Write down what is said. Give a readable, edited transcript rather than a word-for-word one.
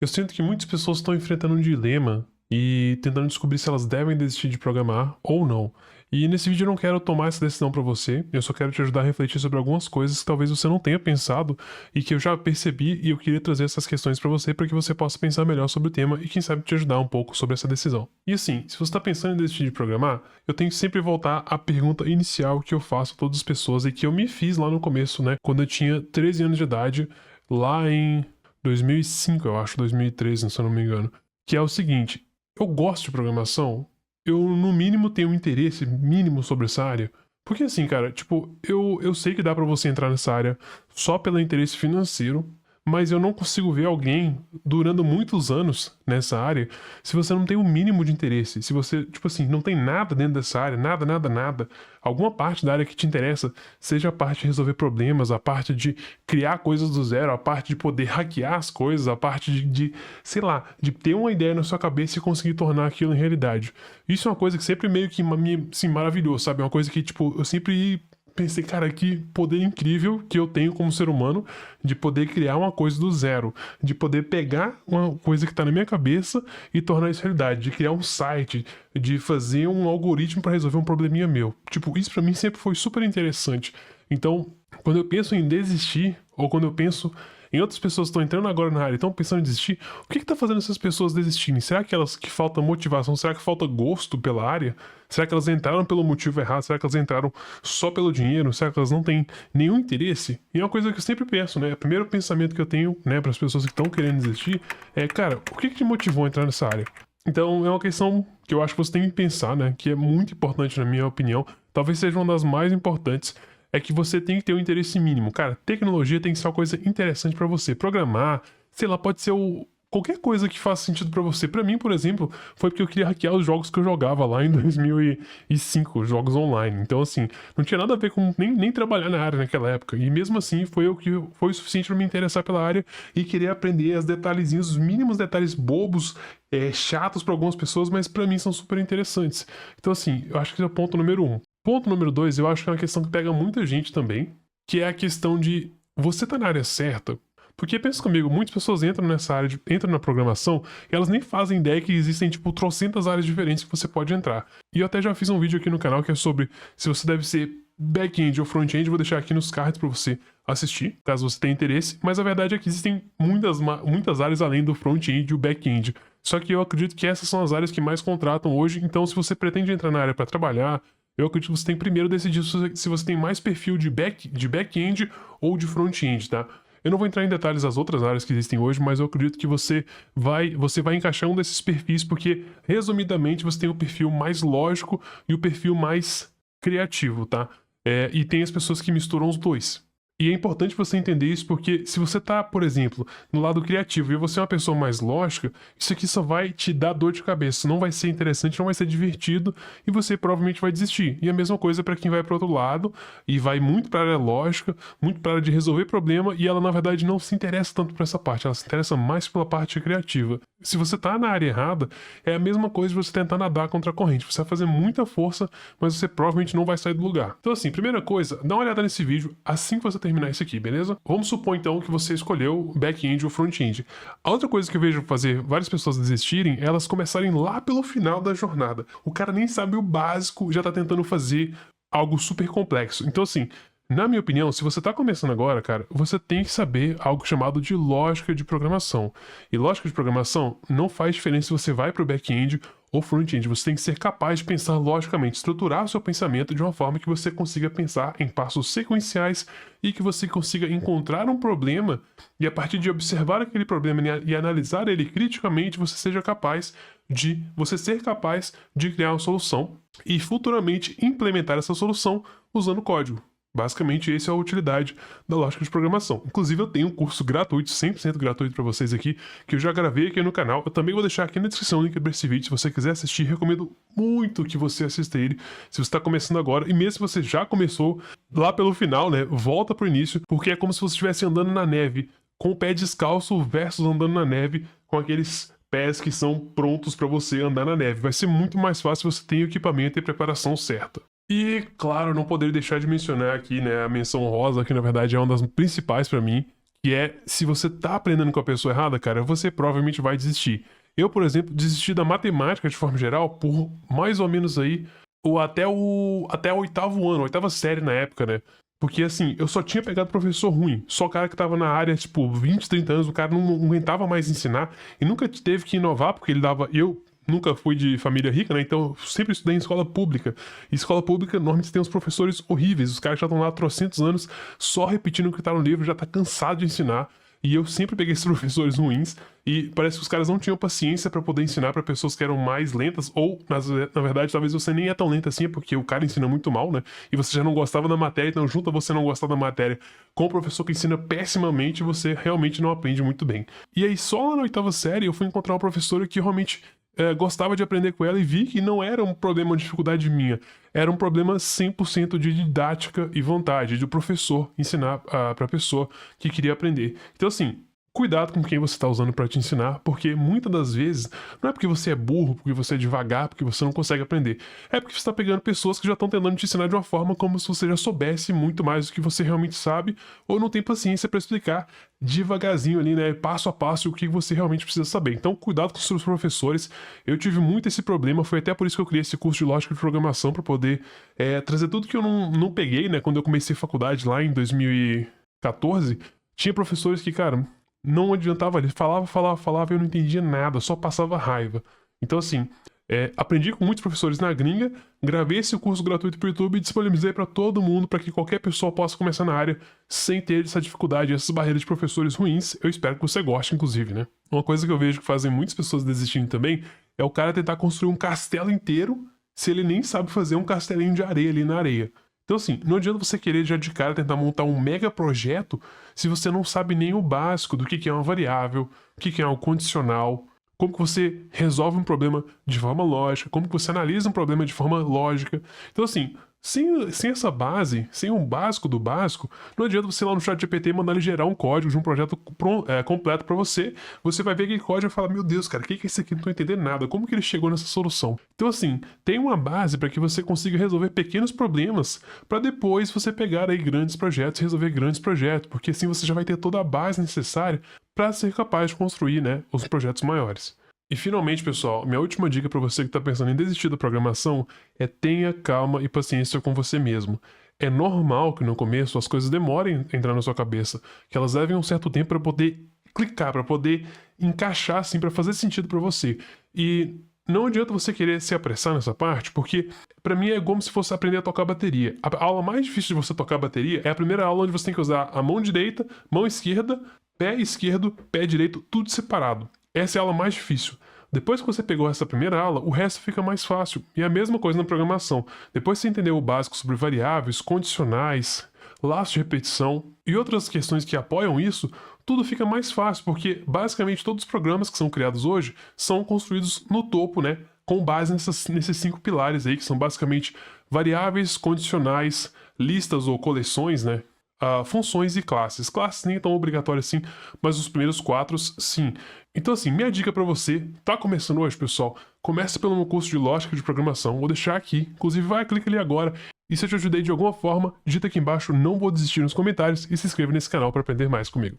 Eu sinto que muitas pessoas estão enfrentando um dilema e tentando descobrir se elas devem desistir de programar ou não. E nesse vídeo eu não quero tomar essa decisão pra você, eu só quero te ajudar a refletir sobre algumas coisas que talvez você não tenha pensado e que eu já percebi, e eu queria trazer essas questões pra você para que você possa pensar melhor sobre o tema e quem sabe te ajudar um pouco sobre essa decisão. E assim, se você está pensando em desistir de programar, eu tenho que sempre voltar à pergunta inicial que eu faço a todas as pessoas e que eu me fiz lá no começo, né, quando eu tinha 13 anos de idade, lá em 2005, eu acho, 2013, se eu não me engano, que é o seguinte: eu gosto de programação, eu no mínimo tenho um interesse mínimo sobre essa área, porque assim, cara, tipo, eu sei que dá pra você entrar nessa área só pelo interesse financeiro, mas eu não consigo ver alguém durando muitos anos nessa área se você não tem o mínimo de interesse, se você, tipo assim, não tem nada dentro dessa área, nada, nada, nada, alguma parte da área que te interessa, seja a parte de resolver problemas, a parte de criar coisas do zero, a parte de poder hackear as coisas, a parte sei lá, de ter uma ideia na sua cabeça e conseguir tornar aquilo em realidade. Isso é uma coisa que sempre meio que me, assim, maravilhou, sabe? É uma coisa que, tipo, eu sempre pensei, cara, que poder incrível que eu tenho como ser humano de poder criar uma coisa do zero, de poder pegar uma coisa que tá na minha cabeça e tornar isso realidade, de criar um site, de fazer um algoritmo para resolver um probleminha meu. Tipo, isso pra mim sempre foi super interessante. Então, quando eu penso em desistir, ou quando eu penso em outras pessoas que estão entrando agora na área e estão pensando em desistir, o que tá fazendo essas pessoas desistirem? Será que elas que falta motivação? Será que falta gosto pela área? Será que elas entraram pelo motivo errado? Será que elas entraram só pelo dinheiro? Será que elas não têm nenhum interesse? E é uma coisa que eu sempre penso, né? O primeiro pensamento que eu tenho, né, para as pessoas que estão querendo desistir é, cara, o que te motivou a entrar nessa área? Então é uma questão que eu acho que você tem que pensar, né? Que é muito importante na minha opinião. Talvez seja uma das mais importantes. É que você tem que ter um interesse mínimo. Cara, tecnologia tem que ser uma coisa interessante pra você. Programar, sei lá, pode ser qualquer coisa que faça sentido pra você. Pra mim, por exemplo, foi porque eu queria hackear os jogos que eu jogava lá em 2005, jogos online. Então, assim, não tinha nada a ver com nem trabalhar na área naquela época. E mesmo assim, foi o suficiente pra me interessar pela área e querer aprender os detalhezinhos, os mínimos detalhes bobos, chatos pra algumas pessoas, mas pra mim são super interessantes. Então, assim, eu acho que esse é o ponto número um. Ponto número dois, eu acho que é uma questão que pega muita gente também, que é a questão de você tá na área certa. Porque pensa comigo, muitas pessoas entram nessa área, entram na programação, e elas nem fazem ideia que existem, tipo, trocentas áreas diferentes que você pode entrar. E eu até já fiz um vídeo aqui no canal que é sobre se você deve ser back-end ou front-end, vou deixar aqui nos cards pra você assistir, caso você tenha interesse, mas a verdade é que existem muitas áreas além do front-end e o back-end. Só que eu acredito que essas são as áreas que mais contratam hoje, então se você pretende entrar na área para trabalhar, eu acredito que você tem que primeiro decidir se você tem mais perfil de back-end ou de front-end, tá? Eu não vou entrar em detalhes das outras áreas que existem hoje, mas eu acredito que você vai encaixar um desses perfis, porque, resumidamente, você tem o perfil mais lógico e o perfil mais criativo, tá? E tem as pessoas que misturam os dois. E é importante você entender isso porque se você tá, por exemplo, no lado criativo e você é uma pessoa mais lógica, isso aqui só vai te dar dor de cabeça, não vai ser interessante, não vai ser divertido e você provavelmente vai desistir. E a mesma coisa para quem vai para outro lado e vai muito para a área lógica, muito para a área de resolver problema e ela na verdade não se interessa tanto por essa parte, ela se interessa mais pela parte criativa. Se você tá na área errada, é a mesma coisa de você tentar nadar contra a corrente. Você vai fazer muita força, mas você provavelmente não vai sair do lugar. Então assim, primeira coisa, dá uma olhada nesse vídeo assim que você terminar isso aqui, beleza? Vamos supor então que você escolheu back-end ou front-end. A outra coisa que eu vejo fazer várias pessoas desistirem é elas começarem lá pelo final da jornada. O cara nem sabe o básico, já tá tentando fazer algo super complexo. Então assim, na minha opinião, se você tá começando agora, cara, você tem que saber algo chamado de lógica de programação. E lógica de programação não faz diferença se você vai pro back-end ou front-end. Você tem que ser capaz de pensar logicamente, estruturar o seu pensamento de uma forma que você consiga pensar em passos sequenciais e que você consiga encontrar um problema e a partir de observar aquele problema e analisar ele criticamente, você ser capaz de criar uma solução e futuramente implementar essa solução usando código. Basicamente, essa é a utilidade da lógica de programação. Inclusive, eu tenho um curso gratuito, 100% gratuito para vocês aqui, que eu já gravei aqui no canal. Eu também vou deixar aqui na descrição o link para esse vídeo. Se você quiser assistir, recomendo muito que você assista ele. Se você está começando agora, e mesmo se você já começou lá pelo final, né, volta pro início, porque é como se você estivesse andando na neve, com o pé descalço versus andando na neve com aqueles pés que são prontos para você andar na neve. Vai ser muito mais fácil se você tem o equipamento e a preparação certa. E, claro, não poderia deixar de mencionar aqui, né, a menção rosa, que na verdade é uma das principais pra mim, que é, se você tá aprendendo com a pessoa errada, cara, você provavelmente vai desistir. Eu, por exemplo, desisti da matemática de forma geral por mais ou menos aí, ou até o oitavo ano, oitava série na época, né? Porque assim, eu só tinha pegado professor ruim, só o cara que tava na área, tipo, 20, 30 anos, o cara não aguentava mais ensinar e nunca teve que inovar, porque ele dava. Eu nunca fui de família rica, né? Então eu sempre estudei em escola pública. E escola pública, normalmente tem uns professores horríveis, os caras já estão lá há trocentos anos só repetindo o que tá no livro, já tá cansado de ensinar. E eu sempre peguei esses professores ruins e parece que os caras não tinham paciência pra poder ensinar pra pessoas que eram mais lentas, ou na verdade, talvez você nem é tão lenta assim, é porque o cara ensina muito mal, né? E você já não gostava da matéria, então junta você não gostar da matéria com o professor que ensina pessimamente, você realmente não aprende muito bem. E aí, só lá na oitava série, eu fui encontrar uma professora que realmente gostava de aprender com ela e vi que não era um problema, uma dificuldade minha. Era um problema 100% de didática e vontade do professor ensinar para a pessoa que queria aprender. Então, assim, cuidado com quem você está usando para te ensinar, porque muitas das vezes não é porque você é burro, porque você é devagar, porque você não consegue aprender. É porque você está pegando pessoas que já estão tentando te ensinar de uma forma como se você já soubesse muito mais do que você realmente sabe, ou não tem paciência para explicar devagarzinho ali, né, passo a passo, o que você realmente precisa saber. Então, cuidado com os seus professores. Eu tive muito esse problema, foi até por isso que eu criei esse curso de lógica de programação, para poder trazer tudo que eu não peguei, né, quando eu comecei a faculdade lá em 2014. Tinha professores que, cara, não adiantava, ele falava e eu não entendia nada, só passava raiva. Então, assim, aprendi com muitos professores na gringa, gravei esse curso gratuito pro YouTube e disponibilizei para todo mundo, para que qualquer pessoa possa começar na área sem ter essa dificuldade, essas barreiras de professores ruins. Eu espero que você goste, inclusive, né? Uma coisa que eu vejo que fazem muitas pessoas desistindo também é o cara tentar construir um castelo inteiro se ele nem sabe fazer um castelinho de areia ali na areia. Então, assim, não adianta você querer já de cara tentar montar um mega projeto se você não sabe nem o básico do que é uma variável, o que é um condicional, como que você resolve um problema de forma lógica, como que você analisa um problema de forma lógica. Então, assim, sem essa base, sem um básico do básico, não adianta você ir lá no ChatGPT mandar ele gerar um código de um projeto completo para você. Você vai ver aquele código e falar: meu Deus, cara, o que é isso aqui? Não tô entendendo nada. Como que ele chegou nessa solução? Então, assim, tem uma base para que você consiga resolver pequenos problemas para depois você pegar aí grandes projetos e resolver grandes projetos, porque assim você já vai ter toda a base necessária para ser capaz de construir, né, os projetos maiores. E finalmente, pessoal, minha última dica para você que está pensando em desistir da programação é: tenha calma e paciência com você mesmo. É normal que no começo as coisas demorem a entrar na sua cabeça, que elas levem um certo tempo para poder clicar, para poder encaixar assim, para fazer sentido para você. E não adianta você querer se apressar nessa parte, porque para mim é como se fosse aprender a tocar bateria. A aula mais difícil de você tocar bateria é a primeira aula, onde você tem que usar a mão direita, mão esquerdo, pé direito, tudo separado. Essa é a aula mais difícil. Depois que você pegou essa primeira aula, o resto fica mais fácil. E a mesma coisa na programação. Depois que você entendeu o básico sobre variáveis, condicionais, laços de repetição e outras questões que apoiam isso, tudo fica mais fácil, porque basicamente todos os programas que são criados hoje são construídos no topo, né? Com base nesses 5 pilares aí, que são basicamente variáveis, condicionais, listas ou coleções, né? Funções e classes. Classes nem tão obrigatórias assim, mas os primeiros 4, sim. Então, assim, minha dica pra você, tá começando hoje, pessoal? Comece pelo meu curso de lógica de programação, vou deixar aqui. Inclusive, clica ali agora. E se eu te ajudei de alguma forma, digita aqui embaixo "não vou desistir" nos comentários e se inscreva nesse canal para aprender mais comigo.